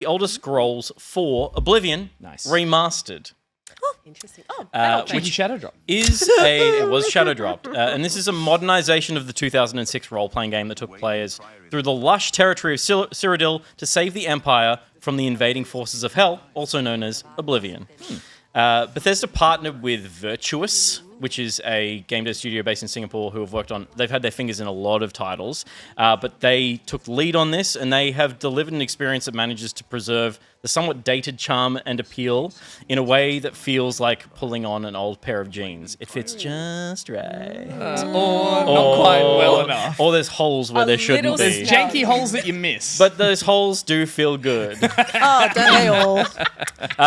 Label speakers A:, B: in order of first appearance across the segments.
A: The Elder Scrolls 4 Oblivion remastered.
B: Interesting. Oh,
C: Which Shadow Drop?
A: It was Shadow Dropped, and this is a modernization of the 2006 role-playing game that took players through the lush territory of Cyrodiil to save the Empire from the invading forces of Hell, also known as Oblivion. Bethesda partnered with Virtuous, which is a game dev studio based in Singapore who have worked on... They've had their fingers in a lot of titles, but they took lead on this, and they have delivered an experience that manages to preserve the somewhat dated charm and appeal in a way that feels like pulling on an old pair of jeans. It fits just right.
C: Or not quite well enough.
A: Or there's holes where there shouldn't be.
C: There's janky holes that you miss.
A: But those holes do feel good.
B: Oh, don't they all?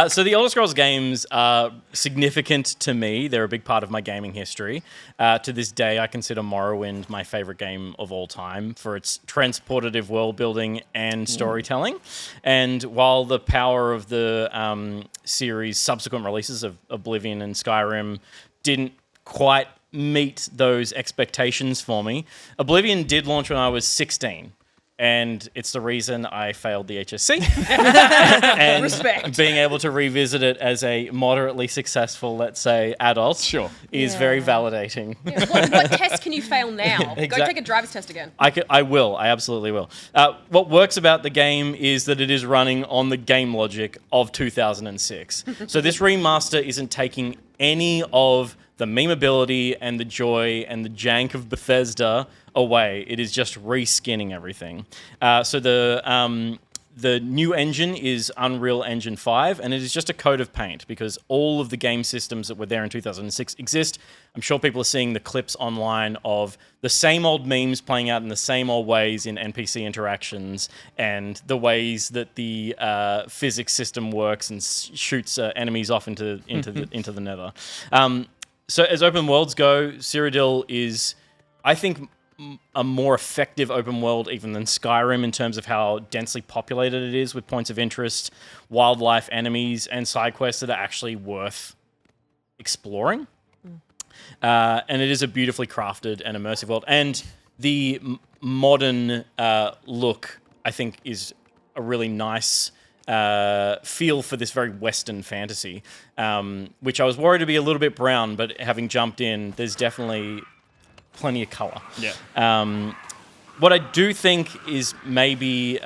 A: So the Elder Scrolls games are significant to me. They're a big part of my gaming history. To this day, I consider Morrowind my favorite game of all time for its transportative world building and storytelling. And while the power of the series' subsequent releases of Oblivion and Skyrim didn't quite meet those expectations for me, Oblivion did launch when I was 16. And it's the reason I failed the HSC. And
B: Respect.
A: being able to revisit it as a moderately successful, let's say, adult is very validating.
D: Yeah, what test can you fail now? Go take a driver's test again.
A: I will. I absolutely will. What works about the game is that it is running on the game logic of 2006. So this remaster isn't taking any of the memeability and the joy and the jank of Bethesda away. It is just reskinning everything. So the new engine is Unreal Engine 5, and it is just a coat of paint because all of the game systems that were there in 2006 exist. I'm sure people are seeing the clips online of the same old memes playing out in the same old ways in NPC interactions and the ways that the physics system works and shoots enemies off into the nether. So as open worlds go, Cyrodiil is, I think, a more effective open world even than Skyrim in terms of how densely populated it is with points of interest, wildlife, enemies, and side quests that are actually worth exploring. And it is a beautifully crafted and immersive world. And the modern look, I think, is a really nice feel for this very Western fantasy, which I was worried to be a little bit brown, but having jumped in, there's definitely plenty of color.
C: Yeah.
A: What I do think is maybe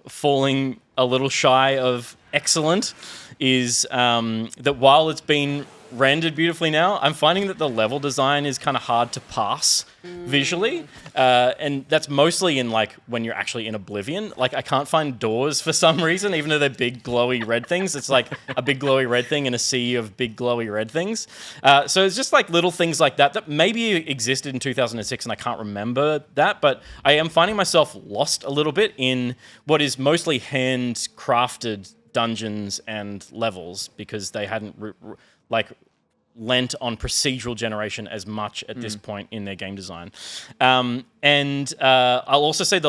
A: falling a little shy of excellent is that while it's been rendered beautifully now, I'm finding that the level design is kind of hard to pass visually, and that's mostly in like when you're actually in Oblivion. Like I can't find doors for some reason, even though they're big glowy red things. It's like a big glowy red thing in a sea of big glowy red things. So it's just like little things like that maybe existed in 2006 and I can't remember that, but I am finding myself lost a little bit in what is mostly handcrafted dungeons and levels because they hadn't lent on procedural generation as much at this point in their game design. And I'll also say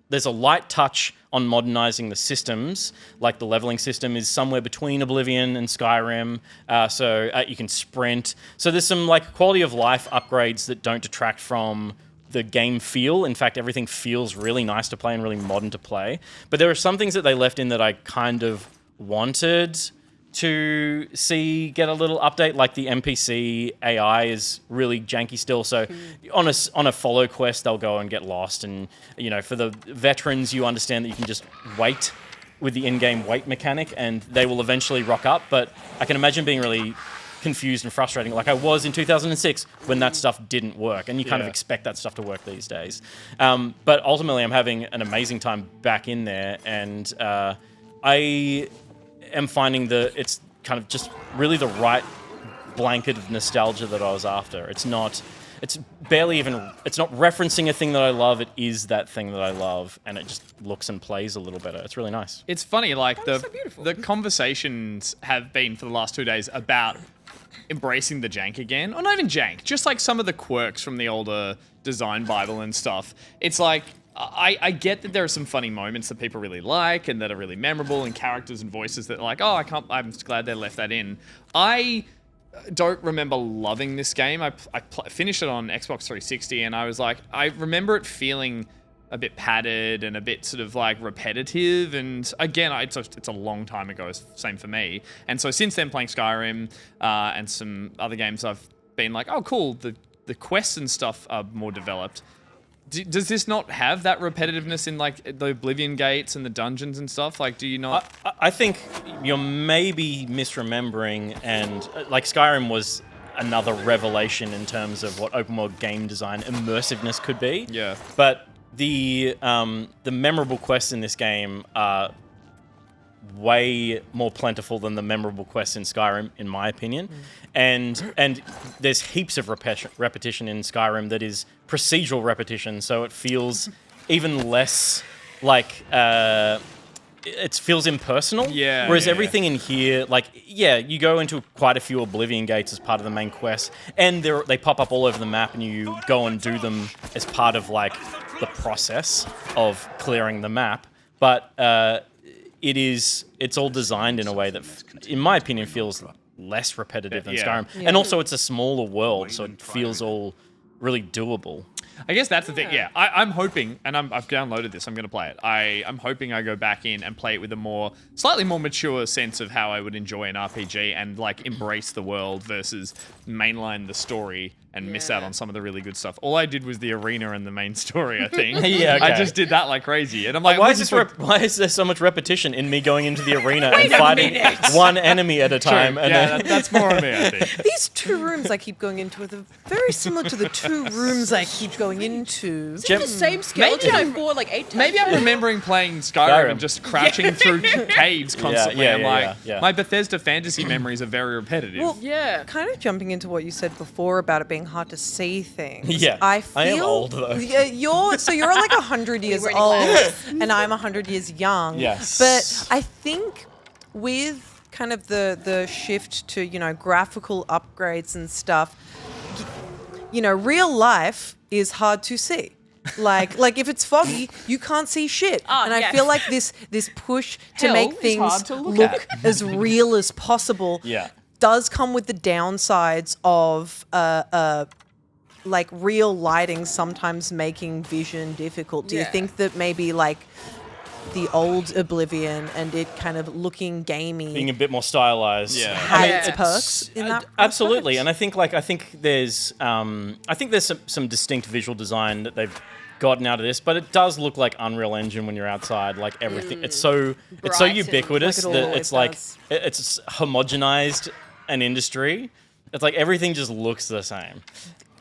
A: there's a light touch on modernizing the systems, like the leveling system is somewhere between Oblivion and Skyrim, so you can sprint. So there's some like quality of life upgrades that don't detract from the game feel. In fact, everything feels really nice to play and really modern to play. But there are some things that they left in that I kind of wanted to see get a little update, like the NPC AI is really janky still. So on a follow quest, they'll go and get lost. And, you know, for the veterans, you understand that you can just wait with the in-game wait mechanic and they will eventually rock up. But I can imagine being really confused and frustrating, like I was in 2006 when that stuff didn't work. And you kind of expect that stuff to work these days. But ultimately, I'm having an amazing time back in there. And I am finding that it's kind of just really the right blanket of nostalgia that I was after. It's not referencing a thing that I love. It is that thing that I love, and it just looks and plays a little better. It's really nice.
C: It's funny, like the conversations have been for the last 2 days about embracing the jank again, or not even jank, just like some of the quirks from the older design Bible and stuff. It's like, I get that there are some funny moments that people really like and that are really memorable, and characters and voices that are like, oh, I'm glad they left that in. I don't remember loving this game. I finished it on Xbox 360 and I was like, I remember it feeling a bit padded and a bit sort of like repetitive. And again, it's a long time ago. Same for me. And so since then, playing Skyrim and some other games, I've been like, oh, cool. The quests and stuff are more developed. Does this not have that repetitiveness in like the Oblivion gates and the dungeons and stuff? Like, do you not?
A: I think you're maybe misremembering, and like Skyrim was another revelation in terms of what open world game design immersiveness could be.
C: Yeah.
A: But the memorable quests in this game are way more plentiful than the memorable quests in Skyrim, in my opinion. And there's heaps of repetition in Skyrim that is procedural repetition, so it feels even less like it feels impersonal.
C: Yeah.
A: Whereas everything in here, like, yeah, you go into quite a few Oblivion gates as part of the main quest, and they pop up all over the map, and you go and do them as part of like the process of clearing the map. But it's all designed in a way that, in my opinion, feels less repetitive than Skyrim. And also it's a smaller world, so it feels all really doable.
C: I guess that's the thing. Yeah, I'm hoping, and I've downloaded this. I'm going to play it. I'm hoping I go back in and play it with a slightly more mature sense of how I would enjoy an RPG and like embrace the world versus mainline the story and miss out on some of the really good stuff. All I did was the arena and the main story, I think.
A: Yeah, okay.
C: I just did that like crazy, and I'm like,
A: Why is there so much repetition in me going into the arena and fighting one enemy at a time?
C: True.
A: And
C: Yeah,
A: then
C: that's more on me, I think.
B: These 2 rooms I keep going into are very similar to the 2 rooms I keep going into.
D: Is it the same skeleton I fought like 8 times?
C: Maybe I'm remembering playing Skyrim and just crouching through caves constantly. I'm like, my Bethesda fantasy memories are very repetitive.
B: Well,
D: Yeah.
B: kind of jumping into what you said before about it being hard to see things.
A: Yeah,
B: I feel
A: I am old, though.
B: Yeah, you're like 100 years
D: wearing
B: old,
D: glasses.
B: and I'm 100 years young.
A: Yes.
B: But I think with kind of the shift to graphical upgrades and stuff, real life is hard to see. Like if it's foggy, you can't see shit. And I
D: yes.
B: feel like this push to
D: Hell
B: make
D: is
B: things
C: hard to look
B: look
C: at.
B: as real as possible does come with the downsides of like real lighting sometimes making vision difficult. Do you
D: Yeah.
B: think that maybe like the old Oblivion and it kind of looking gamey
A: being a bit more stylized.
C: Yeah.
B: had
D: Yeah.
B: its perks in that
A: Absolutely,
B: respect?
A: and I think there's some distinct visual design that they've gotten out of this, but it does look like Unreal Engine when you're outside. Like everything, it's so
D: Bright and-
A: ubiquitous
B: like it
A: that
B: always
A: it's like
B: does.
A: it's homogenized an industry. It's like everything just looks the same.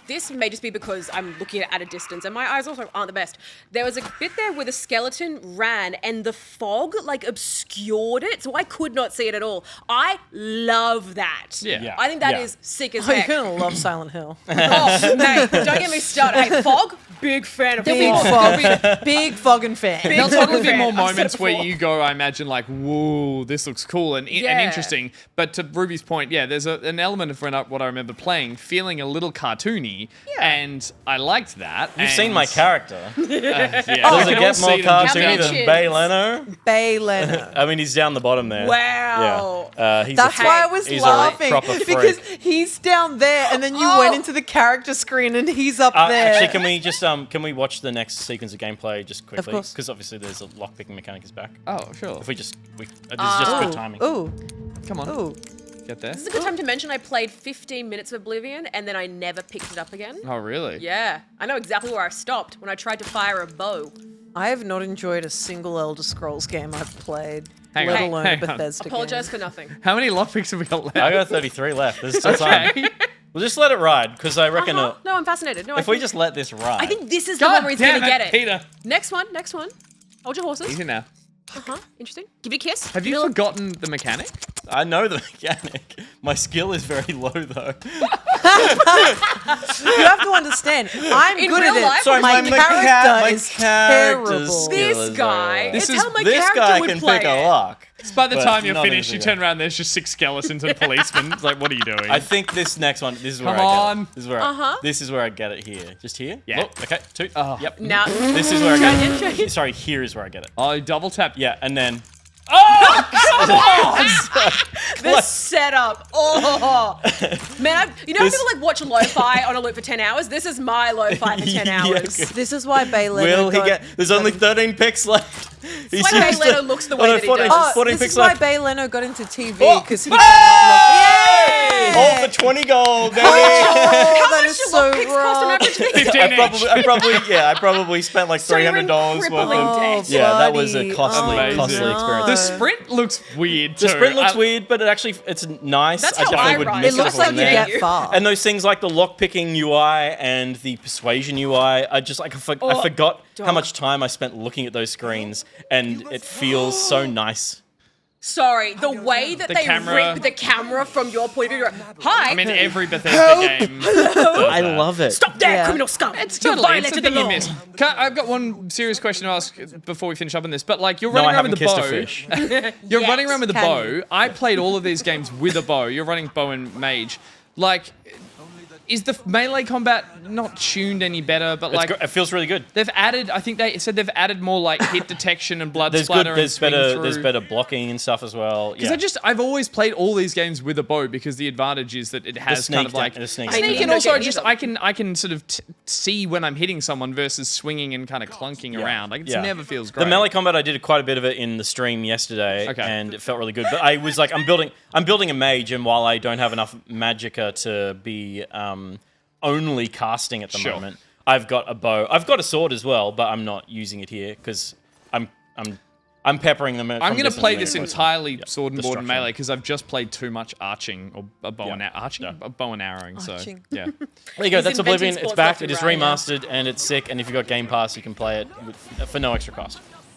D: This may just be because I'm looking at a distance and my eyes also aren't the best. There was a bit there where the skeleton ran and the fog like obscured it, so I could not see it at all. I love that.
C: Yeah.
D: I think that is sick as
B: Oh, you're
D: heck.
B: gonna love Silent Hill.
D: Oh, hey, don't get me started. Hey, fog, big fan of
B: Big
D: fog.
B: fog, big fogging fan.
D: Big
C: There'll totally be
D: fan.
C: more
D: I've said it
C: moments where
D: before.
C: you go, I imagine, like, whoa, this looks cool and
D: Yeah.
C: interesting. But to Ruby's point, yeah, there's an element of what I remember playing, feeling a little cartoony, and I liked that.
A: You've seen my character.
C: Yeah.
A: Does it get more cartoony than
D: chins?
A: Bay Leno?
B: Bay Leno.
A: I mean, he's down the bottom there.
D: Wow.
A: Yeah. He's
B: That's
A: a,
B: why I was
A: he's
B: laughing
A: a proper freak.
B: because he's down there, and then you went into the character screen, and he's up there.
A: Actually, can we just can we watch the next sequence of gameplay just quickly?
B: course.
A: Because obviously there's a lockpicking mechanic is back.
C: Oh, sure.
A: If this is just good timing.
B: Ooh,
C: Come on.
B: ooh.
C: Get there.
D: This is a good time to mention I played 15 minutes of Oblivion and then I never picked it up again.
C: Oh, really?
D: Yeah, I know exactly where I stopped when I tried to fire a bow.
B: I have not enjoyed a single Elder Scrolls game I've played,
C: Hang
B: let
C: on,
B: alone
C: hang
B: a
C: on.
B: Bethesda
D: Apologize
B: game.
D: for nothing.
C: How many lockpicks have we got left?
A: I got 33 left. There's still time. We'll just let it ride because I reckon
D: No, I'm fascinated. No,
A: if we just let this ride.
D: I think this is the
C: God
D: one where he's
C: damn
D: gonna get it.
C: Peter.
D: Next one. Hold your horses.
C: Easy now.
D: Interesting. Give it a kiss.
C: Have you forgotten the mechanic?
A: I know the mechanic. My skill is very low though.
B: You have to understand, I'm
D: In
B: good
D: real
B: at it.
D: life,
A: Sorry,
B: my
A: my
B: character is
A: character's
B: terrible.
A: skill
D: This
A: is
D: guy.
A: very
D: It's
A: low.
D: how my
A: this
D: character
A: guy
D: would
A: can
D: play
A: pick a
D: it.
A: lock.
C: So by the
A: But
C: time you're
A: nothing
C: finished, you
A: to
C: turn around, there's just 6 skeletons and policemen. It's like, what are you doing?
A: I think this next one. This is where
C: Come
A: I
C: on.
A: get it. This is where this is where I get it here. Just here.
C: Yeah.
A: Look, okay. 2. Yep.
D: Now,
A: This is where I get
D: Try
A: it. Sorry, here is where I get it.
C: Oh, double tap.
A: Yeah, and then.
C: Oh,
D: The setup. Oh. Man, you know when people like watch lo-fi on a loop for 10 hours? This is my lo-fi for 10
A: Yeah,
D: hours.
A: good.
B: This is why Bay Leno
A: Will he
B: got-
A: get? There's only 13 picks left. He's
D: why Bay
A: used
D: Leno
A: to-
D: looks the
A: oh,
D: way
A: no,
D: that he
A: 14
D: does.
B: Oh,
A: 14
B: this
A: picks
B: is why
A: left.
B: Bay Leno got into TV
A: Oh.
B: because he
A: Hey!
B: cannot look.
A: All for 20 gold, baby.
B: Oh,
D: How
B: that
D: much
B: is
D: do
B: so
D: lock picks cost on
B: wrong.
D: average?
C: 15
A: I probably spent like
D: So you're in
A: $300 worth
D: crippling
A: of.
D: debt.
A: Yeah, that was a
B: buddy.
A: costly,
C: Amazing.
A: costly experience.
C: The sprint looks weird too.
A: The sprint looks weird, but it's nice.
D: That's
A: I
D: how
A: definitely
D: I
A: would
D: ride.
A: miss
B: It looks
A: if
B: like
A: I'm
B: you
A: there.
B: get far.
A: And those things like the lockpicking UI and the persuasion UI, I just like I
D: Oh,
A: forgot how
D: dog.
A: much time I spent looking at those screens, and it feels so nice.
D: Sorry, the way that
C: The
D: they
C: camera.
D: rip the camera from your point of view. Hi.
C: I mean, every Bethesda game.
A: I love it.
D: Stop there,
B: Yeah.
D: criminal scum.
C: It's
D: You
C: totally it's
D: violated
C: the
D: the
C: thing you
D: law.
C: miss. I've got one serious question to ask before we finish up on this. But like, you're
A: No,
C: running
A: I
C: around
A: haven't
C: with the
A: kissed
C: bow.
A: a fish.
C: You're
D: Yes.
C: running around with a
B: Can
C: bow.
B: you?
C: I played all of these games with a bow. You're running bow and mage. Like, is the melee combat not tuned any better? But like,
A: It feels really good.
C: they've added. I think they said they've added more like hit detection and blood
A: There's
C: splatter.
A: good. There's
C: and
A: better. There's better blocking and stuff as well. Yeah.
C: Because I've always played all these games with a bow because the advantage is that it has
A: sneak
C: kind of like
A: the sneak
C: sneak
A: attack.
C: and
D: I
C: also
D: don't get
C: just
D: either.
C: I can sort of see when I'm hitting someone versus swinging and kind of clunking around. Like it
A: Yeah.
C: never feels great.
A: The melee combat, I did quite a bit of it in the stream yesterday,
C: Okay.
A: and it felt really good. But I was like, I'm building a mage, and while I don't have enough magicka to be only casting at the
C: Sure.
A: moment, I've got a bow. I've got a sword as well, but I'm not using it here because I'm peppering them.
C: I'm going to play this
A: anyway.
C: entirely sword and board and
A: Destruction.
C: melee because I've just played too much arching or a bow and
A: Yeah.
C: arching, a bow and arrowing. So
B: Arching.
C: yeah,
A: There you go.
D: He's
A: That's
D: inventing
A: Oblivion. It's
D: sports
A: back.
D: left
A: It
D: and
A: is
D: right now.
A: remastered, and it's sick. And if you've got Game Pass, you can play it for no extra cost.